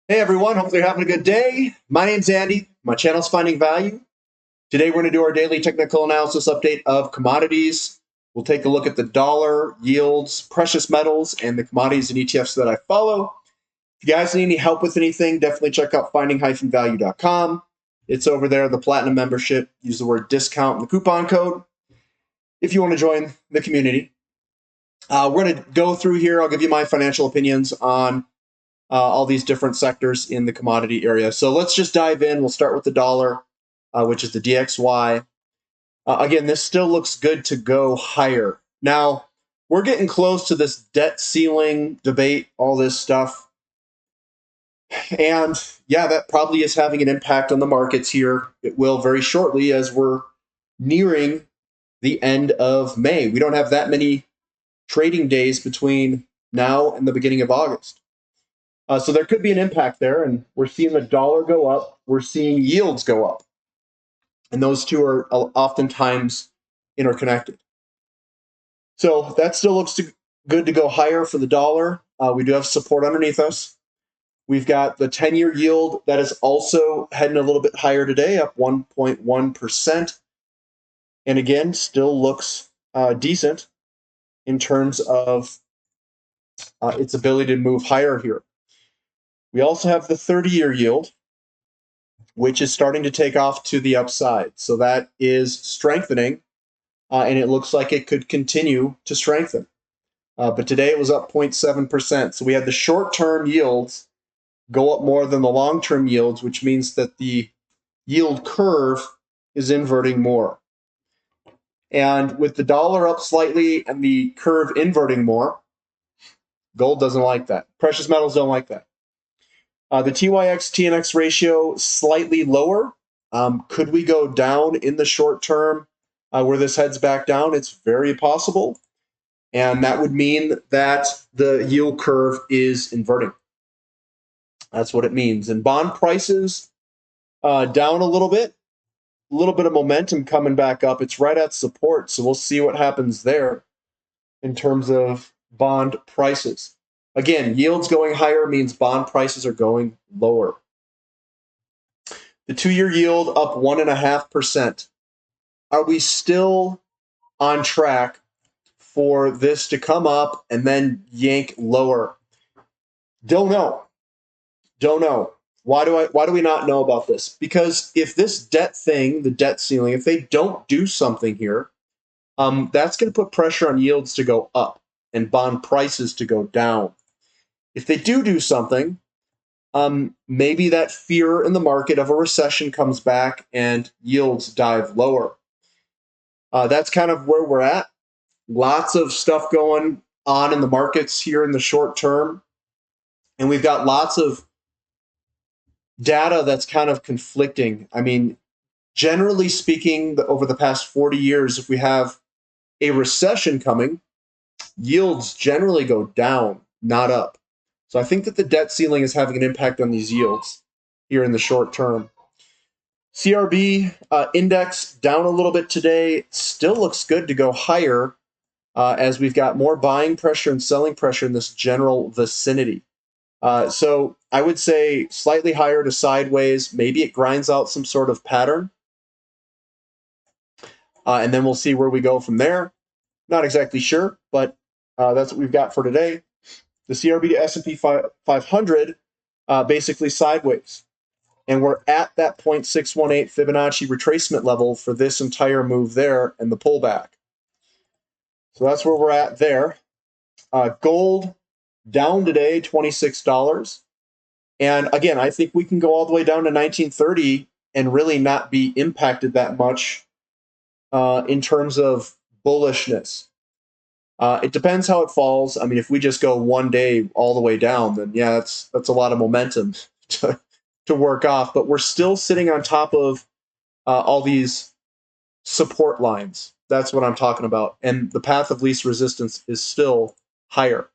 Hey everyone, hopefully you're having a good day. My name's Andy. My channel's Finding Value. Today we're going to do our daily technical analysis update of commodities. We'll take a look at the dollar, yields, precious metals, and the commodities and ETFs that I follow. If you guys need any help with anything, definitely check out finding-value.com. It's over there, the platinum membership. Use the word discount in the coupon code if you want to join the community. We're going to go through here. I'll give you my financial opinions on all these different sectors in the commodity area. So let's just dive in. We'll start with the dollar, which is the DXY. Again, this still looks good to go higher. Now, we're getting close to this debt ceiling debate, all this stuff. And yeah, that probably is having an impact on the markets here. It will very shortly as we're nearing the end of May. We don't have that many trading days between now and the beginning of August. So there could be an impact there, and we're seeing the dollar go up. We're seeing yields go up, and those two are oftentimes interconnected. So that still looks good to go higher for the dollar. We do have support underneath us. We've got the 10-year yield that is also heading a little bit higher today, up 1.1%. And again, still looks decent in terms of its ability to move higher here. We also have the 30-year yield, which is starting to take off to the upside. So that is strengthening, and it looks like it could continue to strengthen. But today it was up 0.7%. So we had the short-term yields go up more than the long-term yields, which means that the yield curve is inverting more. And with the dollar up slightly and the curve inverting more, gold doesn't like that. Precious metals don't like that. The TYX TNX ratio slightly lower. Could we go down in the short term where this heads back down? It's very possible. And that would mean that the yield curve is inverting. That's what it means. And bond prices down a little bit of momentum coming back up. It's right at support. So we'll see what happens there in terms of bond prices. Again, yields going higher means bond prices are going lower. The 2-year yield up 1.5%. Are we still on track for this to come up and then yank lower? Don't know. Don't know. Why do we not know about this? Because if this debt thing, the debt ceiling, if they don't do something here, that's going to put pressure on yields to go up and bond prices to go down. If they do something, maybe that fear in the market of a recession comes back and yields dive lower. That's kind of where we're at. Lots of stuff going on in the markets here in the short term. And we've got lots of data that's kind of conflicting. I mean, generally speaking, over the past 40 years, if we have a recession coming, yields generally go down, not up. So I think that the debt ceiling is having an impact on these yields here in the short term. CRB index down a little bit today. Still looks good to go higher as we've got more buying pressure and selling pressure in this general vicinity. So I would say slightly higher to sideways. Maybe it grinds out some sort of pattern. And then we'll see where we go from there. Not exactly sure, but that's what we've got for today. The CRB to S&P 500 basically sideways. And we're at that 0.618 Fibonacci retracement level for this entire move there and the pullback. So that's where we're at there. Gold down today, $26. And again, I think we can go all the way down to 1930 and really not be impacted that much in terms of bullishness. It depends how it falls. I mean, if we just go one day all the way down, then yeah, that's a lot of momentum to work off. But we're still sitting on top of all these support lines. That's what I'm talking about. And the path of least resistance is still higher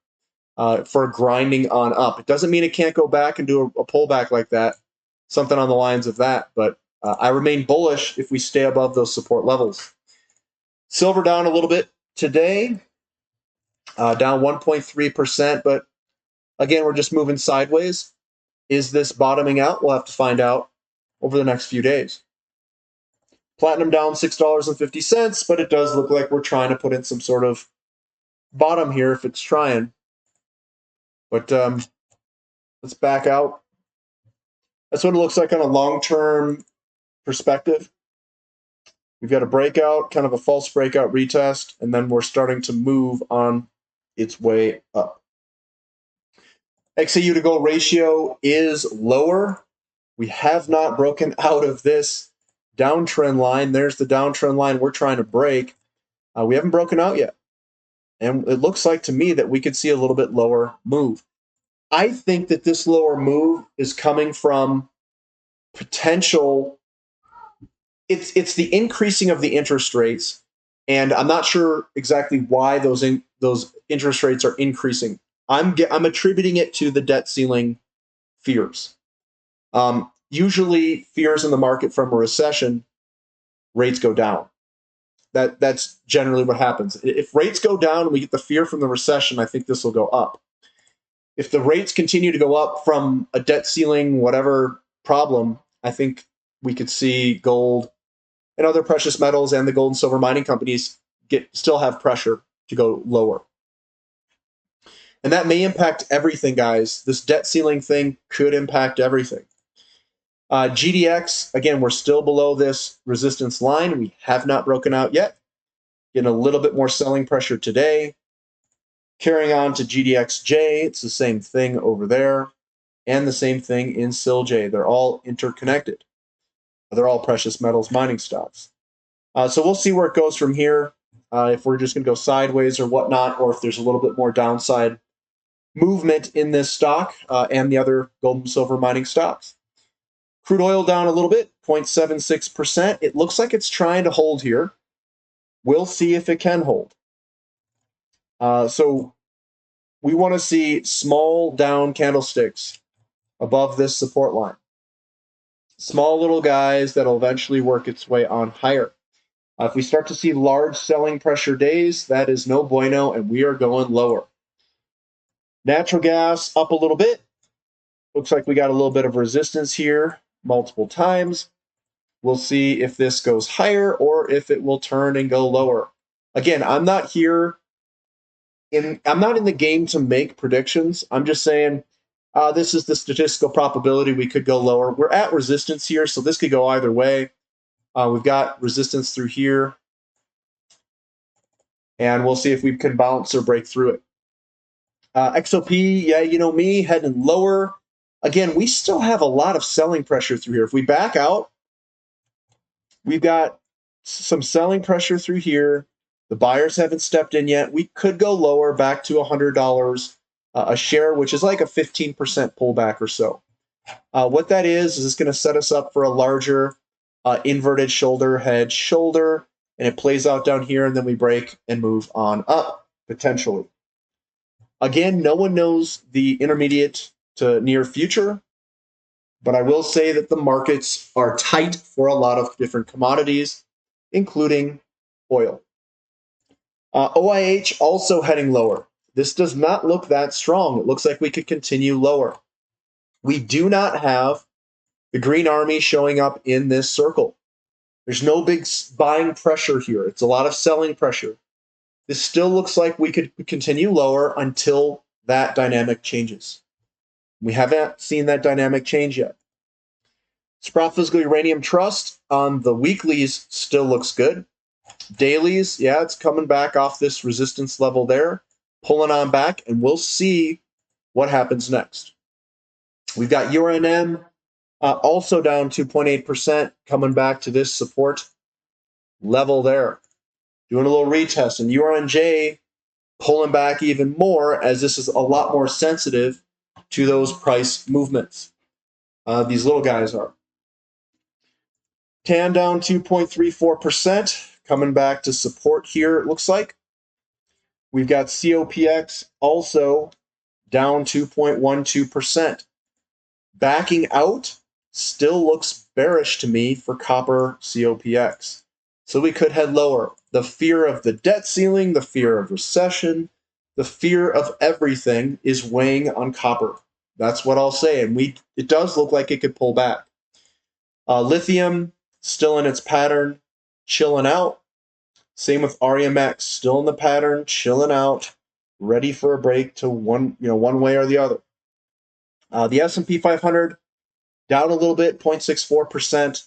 for grinding on up. It doesn't mean it can't go back and do a pullback like that, something on the lines of that. But I remain bullish if we stay above those support levels. Silver down a little bit today. Down 1.3%, but again, we're just moving sideways. Is this bottoming out? We'll have to find out over the next few days. Platinum down $6.50, but it does look like we're trying to put in some sort of bottom here if it's trying. But let's back out. That's what it looks like on a long-term perspective. We've got a breakout, kind of a false breakout retest, and then we're starting to move on its way up. XAU to gold ratio is lower. We have not broken out of this downtrend line. There's the downtrend line we're trying to break. We haven't broken out yet. And it looks like to me that we could see a little bit lower move. I think that this lower move is coming from potential. It's the increasing of the interest rates, and I'm not sure exactly why those interest rates are increasing. I'm attributing it to the debt ceiling fears. Usually, fears in the market from a recession, rates go down. That's generally what happens. If rates go down and we get the fear from the recession, I think this will go up. If the rates continue to go up from a debt ceiling, whatever problem, I think we could see gold and other precious metals and the gold and silver mining companies still have pressure to go lower. And that may impact everything, guys. This debt ceiling thing could impact everything. GDX, again, we're still below this resistance line. We have not broken out yet. Getting a little bit more selling pressure today. Carrying on to GDXJ, it's the same thing over there. And the same thing in SILJ. They're all interconnected. They're all precious metals mining stocks. So we'll see where it goes from here. If we're just going to go sideways or whatnot, or if there's a little bit more downside movement in this stock and the other gold and silver mining stocks. Crude oil down a little bit, 0.76%. It looks like it's trying to hold here. We'll see if it can hold. So we want to see small down candlesticks above this support line. Small little guys that'll eventually work its way on higher. If we start to see large selling pressure days, that is no bueno, and we are going lower. Natural gas up a little bit. Looks like we got a little bit of resistance here multiple times. We'll see if this goes higher or if it will turn and go lower. Again, I'm not in the game to make predictions. I'm just saying this is the statistical probability we could go lower. We're at resistance here, so this could go either way. We've got resistance through here, and we'll see if we can bounce or break through it. XOP, yeah, you know me, heading lower. Again, we still have a lot of selling pressure through here. If we back out, we've got some selling pressure through here. The buyers haven't stepped in yet. We could go lower back to $100 a share, which is like a 15% pullback or so. What that is it's going to set us up for a larger inverted shoulder, head, shoulder, and it plays out down here, and then we break and move on up, potentially. Again, no one knows the intermediate to near future, but I will say that the markets are tight for a lot of different commodities, including oil. OIH also heading lower. This does not look that strong. It looks like we could continue lower. We do not have the Green Army showing up in this circle. There's no big buying pressure here. It's a lot of selling pressure. This still looks like we could continue lower until that dynamic changes. We haven't seen that dynamic change yet. Sprott Physical Uranium Trust on the weeklies still looks good. Dailies, yeah, it's coming back off this resistance level there, pulling on back, and we'll see what happens next. We've got Uranium also down 2.8%, coming back to this support level there. Doing a little retest, and URNJ pulling back even more as this is a lot more sensitive to those price movements. These little guys are. TAN down 2.34%, coming back to support here, it looks like. We've got COPX also down 2.12%. Backing out still looks bearish to me for copper COPX. So we could head lower. The fear of the debt ceiling, the fear of recession, the fear of everything is weighing on copper. That's what I'll say. And it does look like it could pull back. Lithium still in its pattern, chilling out. Same with REMX, still in the pattern, chilling out, ready for a break to one way or the other. The S&P 500 down a little bit, 0.64%.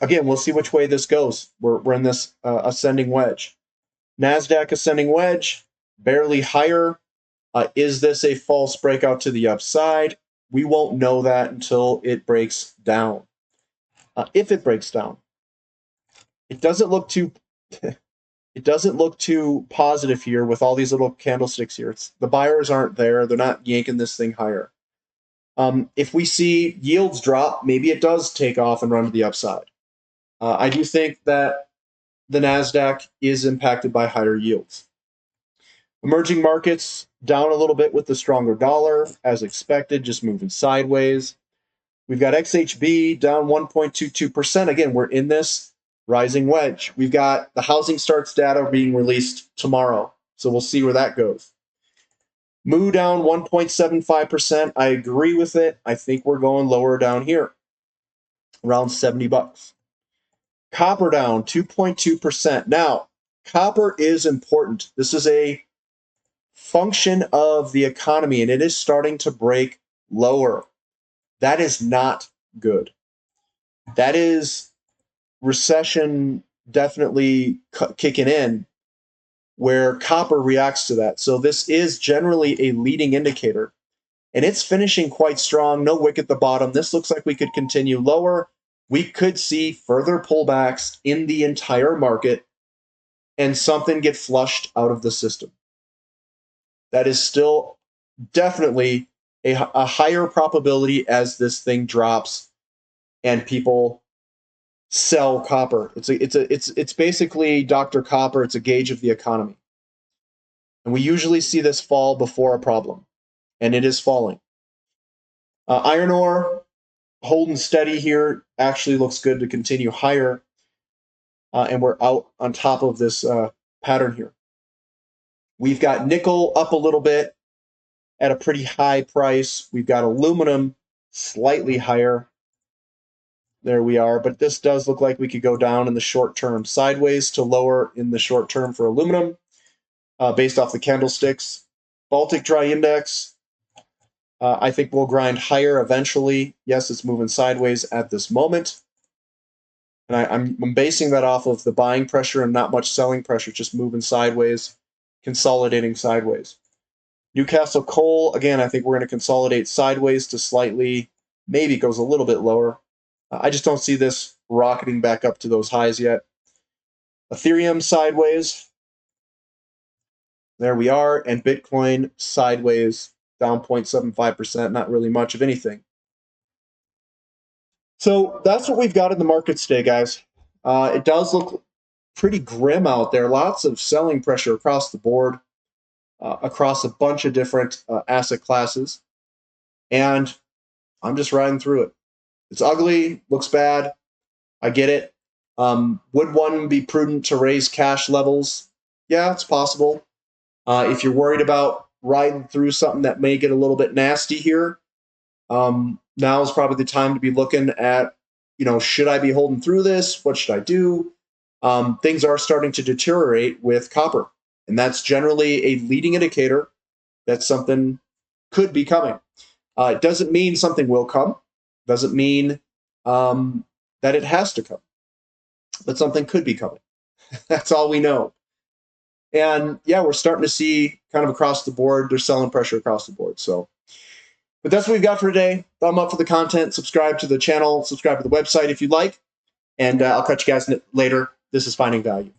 Again, we'll see which way this goes. We're in this ascending wedge. NASDAQ ascending wedge, barely higher. Is this a false breakout to the upside? We won't know that until it breaks down. If it breaks down, it doesn't look too it doesn't look too positive here with all these little candlesticks here. The buyers aren't there. They're not yanking this thing higher. If we see yields drop, maybe it does take off and run to the upside. I do think that the NASDAQ is impacted by higher yields. Emerging markets down a little bit with the stronger dollar, as expected, just moving sideways. We've got XHB down 1.22%. Again, we're in this rising wedge. We've got the housing starts data being released tomorrow, so we'll see where that goes. MU down 1.75%. I agree with it. I think we're going lower down here, around $70. Copper down 2.2%. Now, copper is important. This is a function of the economy, and it is starting to break lower. That is not good. That is recession definitely kicking in, where copper reacts to that. So this is generally a leading indicator, and it's finishing quite strong. No wick at the bottom. This looks like we could continue lower. We could see further pullbacks in the entire market and something get flushed out of the system. That is still definitely a higher probability as this thing drops and people sell copper. It's basically Dr. Copper. It's a gauge of the economy. And we usually see this fall before a problem, and it is falling. Iron ore holding steady here, actually looks good to continue higher, and we're out on top of this pattern here. We've got nickel up a little bit at a pretty high price. We've got aluminum slightly higher. There we are, but this does look like we could go down in the short term, sideways to lower in the short term for aluminum, based off the candlesticks. Baltic Dry Index, I think we'll grind higher eventually. Yes, it's moving sideways at this moment. And I'm basing that off of the buying pressure and not much selling pressure, just moving sideways, consolidating sideways. Newcastle Coal, again, I think we're going to consolidate sideways to slightly, maybe goes a little bit lower. I just don't see this rocketing back up to those highs yet. Ethereum sideways. There we are. And Bitcoin sideways, down 0.75%, not really much of anything. So that's what we've got in the markets today, guys. It does look pretty grim out there. Lots of selling pressure across the board, across a bunch of different asset classes. And I'm just riding through it. It's ugly, looks bad. I get it. Would one be prudent to raise cash levels? Yeah, it's possible. If you're worried about riding through something that may get a little bit nasty here, now is probably the time to be looking at, should I be holding through this? What should I do? Things are starting to deteriorate with copper, and that's generally a leading indicator that something could be coming. It doesn't mean something will come. Doesn't mean that it has to come, but something could be coming. That's all we know. And yeah, we're starting to see kind of across the board, there's selling pressure across the board. So, but that's what we've got for today. Thumb up for the content, subscribe to the channel, subscribe to the website if you'd like, and I'll catch you guys later. This is Finding Value.